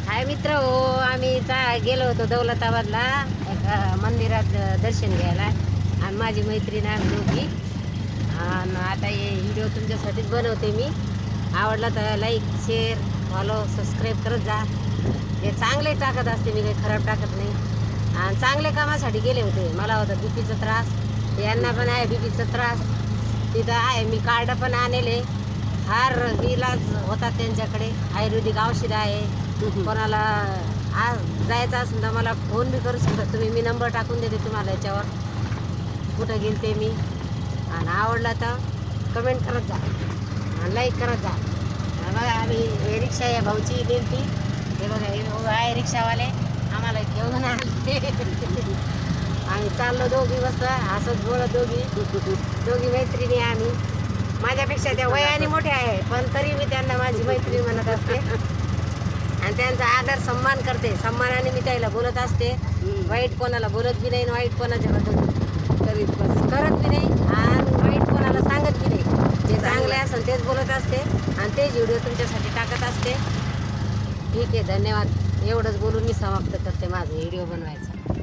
हाय मित्र हो, आम्ही गेलो होतो दौलताबादला एका मंदिरात दर्शन घ्यायला आणि माझी मैत्रीण आम्ही दोघी. आणि आता हे व्हिडिओ तुमच्यासाठीच बनवते मी. आवडला तर लाईक शेअर फॉलो सबस्क्राईब करत जा. हे चांगले टाकत असते मी, काही खराब टाकत नाही. आणि चांगल्या कामासाठी गेले होते. मला होता बीपीचा त्रास, यांना पण आहे बीपीचा त्रास. तिथं आहे मी कार्ड पण आणले. फार इलाज होता त्यांच्याकडे. आयुर्वेदिक औषध आहे. कोणाला जायचं असेल तर मला फोन बी करू शकता तुम्ही. मी नंबर टाकून देते तुम्हाला याच्यावर, कुठं गेल ते मी. आणि आवडला तर कमेंट करत जा आणि लाईक करत जा. बघा आम्ही हे रिक्षा या भाऊची दिलती. हे बघा हे आहे रिक्षावाले, आम्हाला घेऊन आले. आम्ही चाललो दोघी वाजता हसत बोलत दोघी मैत्रिणी. आम्ही माझ्यापेक्षा त्या वयाने मोठे आहे, पण तरी मी त्यांना माझी मैत्रीण म्हणत असते आणि त्यांचा आदर सन्मान करते. सन्मानाने मी त्याला बोलत असते. वाईट कोणाला बोलत बी नाही, वाईट कोणाच्याबद्दल करत बी नाही आणि वाईट कोणाला सांगत बी नाही. जे चांगले असेल तेच बोलत असते आणि तेच व्हिडिओ तुमच्यासाठी टाकत असते. ठीक आहे, धन्यवाद. एवढंच बोलून मी समाप्त करते माझं व्हिडिओ बनवायचं.